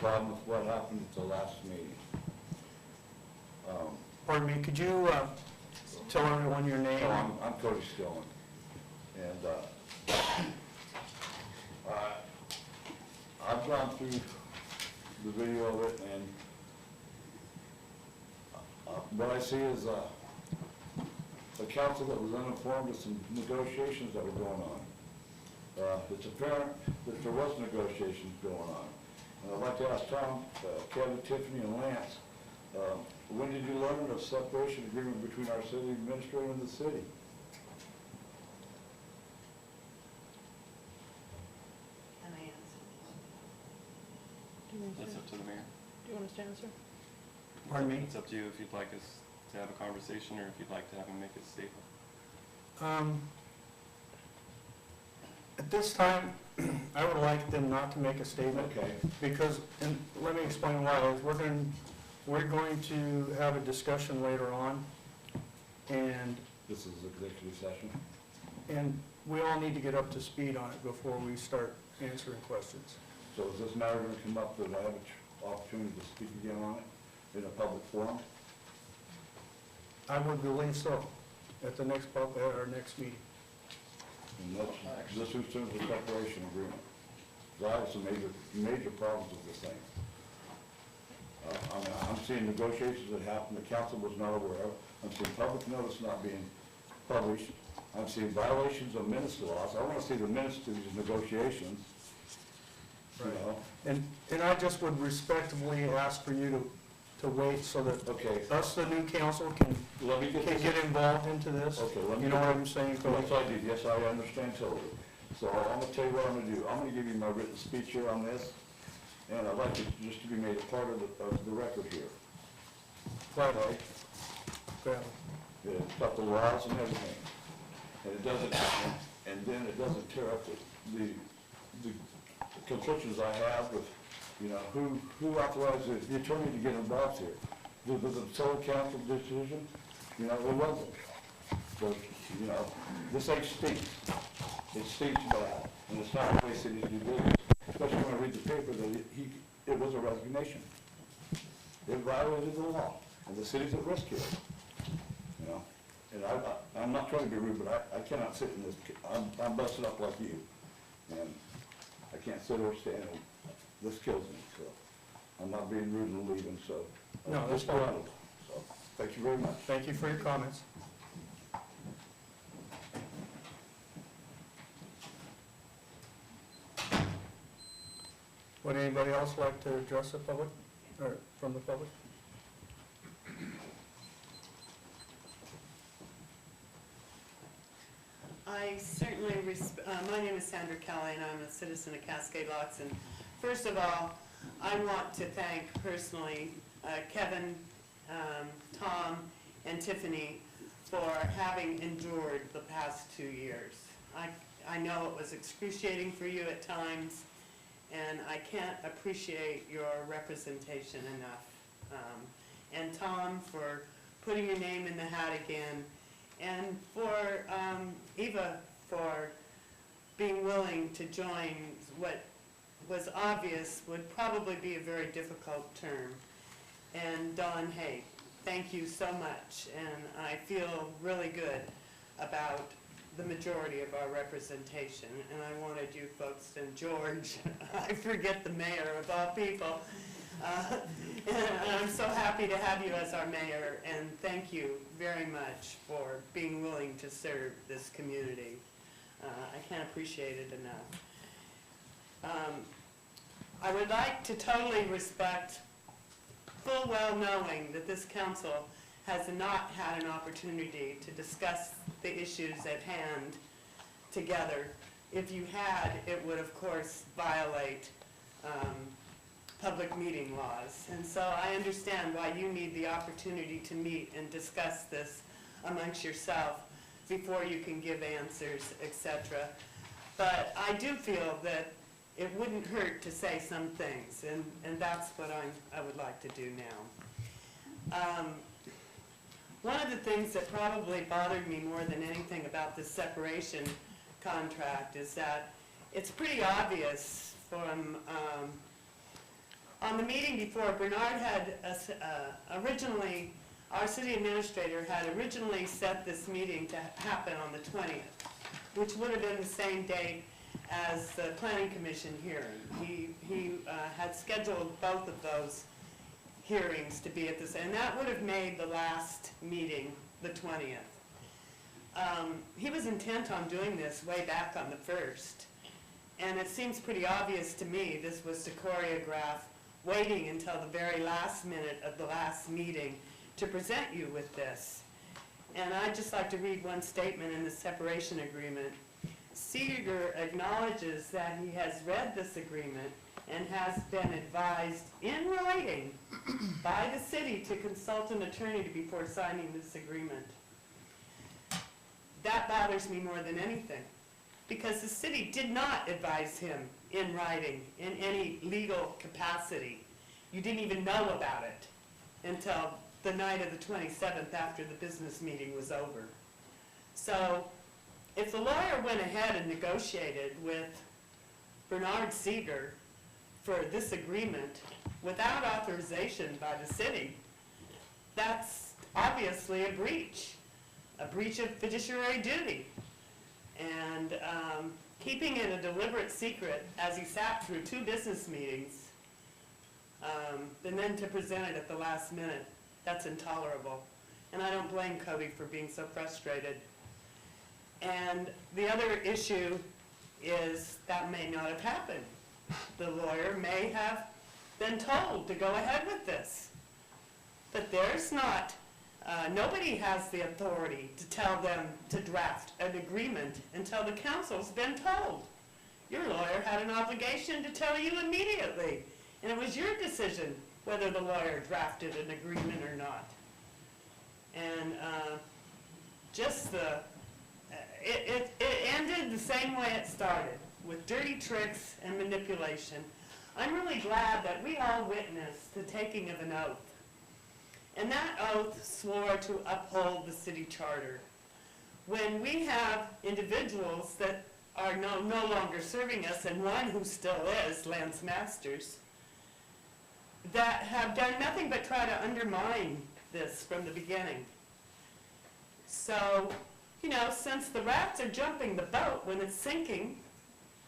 problem with what happened at the last meeting. Pardon me, could you tell everyone your name? So I'm Cody Skillen, and I've gone through the video of it, and what I see is a council that was uninformed of some negotiations that were going on. It's apparent that there was negotiations going on. And I'd like to ask Tom, Kevin, Tiffany, and Lance, when did you learn of separation agreement between our city administrator and the city? Can I answer? That's up to the mayor. Do you want us to answer? Pardon me? It's up to you if you'd like us to have a conversation or if you'd like to have him make a statement. At this time, I would like them not to make a statement. Okay. Because, and let me explain why, is we're going to have a discussion later on, and This is executive session. we all need to get up to speed on it before we start answering questions. So is this matter going to come up that I have an opportunity to speak again on it in a public forum? I would believe so, at our next meeting. And this concerns the separation agreement. So I have some major problems with this thing. I'm seeing negotiations that happened the council was not aware of. I'm seeing public notice not being published. I'm seeing violations of minutes laws. I want to see the minutes to these negotiations. You know? And I just would respectfully ask for you to wait so that Okay. us, the new council, can Let me get this. get involved into this. Okay, let me You know get what I'm saying, Cody? Yes, I do. Yes, I understand totally. So I'm going to tell you what I'm going to do. I'm going to give you my written speech here on this, and I'd like it just to be made a part of the record here. Gladly. Gladly. It's got the laws and everything. And it doesn't, and then it doesn't tear up the conflictions I have with, you know, who authorized the attorney to get involved here? Was it sole council decision? You know, it wasn't. So, you know, this ain't stinks. It stinks bad, and it's not the way cities do business. Especially when I read the paper that it was a resignation. It violated the law, and the city's at risk here. You know, and I'm not trying to be rude, but I cannot sit in this, I'm busted up like you, and I can't sit or stand, and this kills me, so I'm not being rude and leaving, so. No, that's fine. So, thank you very much. Thank you for your comments. Would anybody else like to address the public, or from the public? I certainly, my name is Sandra Kelly, and I'm a citizen of Cascade Locks. And first of all, I want to thank personally Kevin, Tom, and Tiffany for having endured the past 2 years. I know it was excruciating for you at times, and I can't appreciate your representation enough. And Tom, for putting your name in the hat again, and for Eva for being willing to join what was obvious would probably be a very difficult term. And Don Hay, thank you so much, and I feel really good about the majority of our representation, and I wanted you folks, and George, I forget the mayor of all people, and I'm so happy to have you as our mayor, and thank you very much for being willing to serve this community. I can't appreciate it enough. I would like to totally respect, full well knowing that this council has not had an opportunity to discuss the issues at hand together. If you had, it would of course violate public meeting laws. And so I understand why you need the opportunity to meet and discuss this amongst yourself before you can give answers, etc. But I do feel that it wouldn't hurt to say some things, and that's what I would like to do now. One of the things that probably bothered me more than anything about this separation contract is that it's pretty obvious from On the meeting before, Bernard had originally, our city administrator had originally set this meeting to happen on the 20th, which would have been the same date as the planning commission hearing. He had scheduled both of those hearings to be at this, and that would have made the last meeting the 20th. He was intent on doing this way back on the 1st, and it seems pretty obvious to me this was to choreograph waiting until the very last minute of the last meeting to present you with this. And I'd just like to read one statement in the separation agreement. Seeger acknowledges that he has read this agreement and has been advised in writing by the city to consult an attorney before signing this agreement. That bothers me more than anything, because the city did not advise him in writing in any legal capacity. You didn't even know about it until the night of the 27th after the business meeting was over. So if the lawyer went ahead and negotiated with Bernard Seeger for this agreement without authorization by the city, that's obviously a breach of fiduciary duty. And keeping it a deliberate secret as he sat through 2 business meetings, and then to present it at the last minute, that's intolerable. And I don't blame Cody for being so frustrated. And the other issue is that may not have happened. The lawyer may have been told to go ahead with this. But there's not, nobody has the authority to tell them to draft an agreement until the council's been told. Your lawyer had an obligation to tell you immediately, and it was your decision whether the lawyer drafted an agreement or not. And it ended the same way it started, with dirty tricks and manipulation. I'm really glad that we all witnessed the taking of an oath. And that oath swore to uphold the city charter. When we have individuals that are no longer serving us, and one who still is, Lance Masters, that have done nothing but try to undermine this from the beginning. So, you know, since the rats are jumping the boat when it's sinking,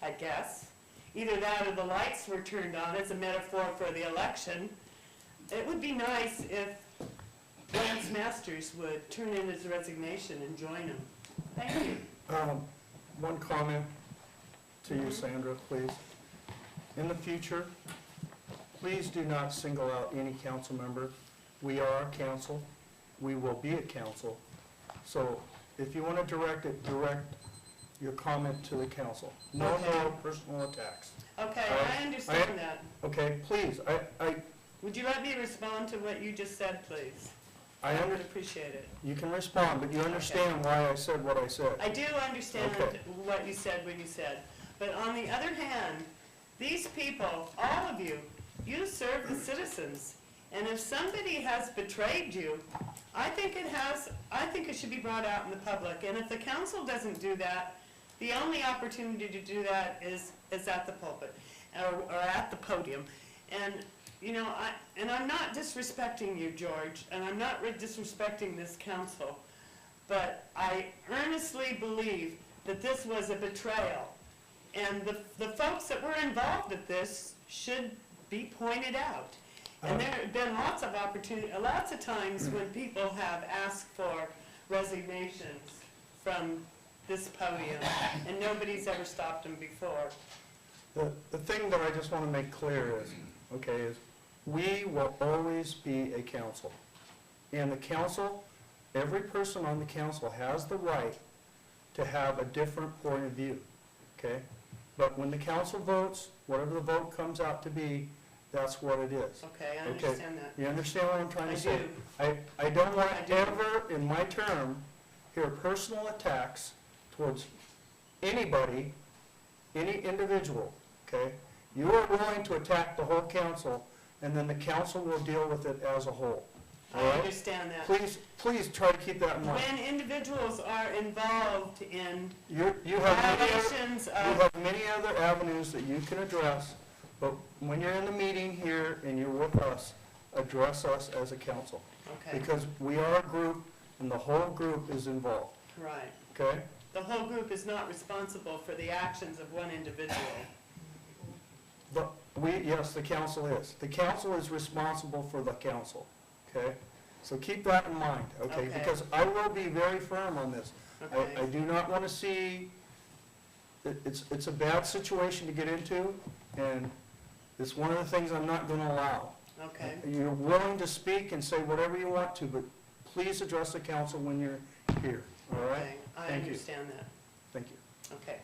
I guess, either that or the lights were turned on as a metaphor for the election, it would be nice if Lance Masters would turn in his resignation and join him. Thank you. One comment to you, Sandra, please. In the future, please do not single out any council member. We are a council. We will be a council. So if you want to direct your comment to the council. No more personal attacks. Okay, I understand that. Okay, please. Would you let me respond to what you just said, please? I would appreciate it. You can respond, but you understand why I said what I said. I do understand what you said when you said. But on the other hand, these people, all of you, you serve the citizens. And if somebody has betrayed you, I think it should be brought out in the public. And if the council doesn't do that, the only opportunity to do that is at the pulpit or at the podium. And you know, I'm not disrespecting you, George, and I'm not disrespecting this council, but I earnestly believe that this was a betrayal. And the folks that were involved with this should be pointed out. And there have been lots of times when people have asked for resignations from this podium, and nobody's ever stopped them before. The thing that I just want to make clear is we will always be a council. And the council, every person on the council has the right to have a different point of view, okay? But when the council votes, whatever the vote comes out to be, that's what it is. Okay, I understand that. You understand what I'm trying to say? do. I don't want to ever, in my term, hear personal attacks towards anybody, any individual, okay? You are willing to attack the whole council, and then the council will deal with it as a whole. I understand that. Please try to keep that in mind. When individuals are involved in You have violations you of... have many other avenues that you can address, But when you're in the meeting here and you're with us, address us as a council. Okay, Because we are a group, and the whole group is involved, right. okay? The whole group is not responsible for the actions of one individual. Yes, the council is. The council is responsible for the council, okay? So keep that in mind, okay? Okay. Because I will be very firm on this. I Okay, do not want to see, it's a bad situation to get into, and it's one of the things I'm not going to allow. okay, You're willing to speak and say whatever you want to, but please address the council when you're here, all right? okay. I Thank you. understand that. Thank you. Okay.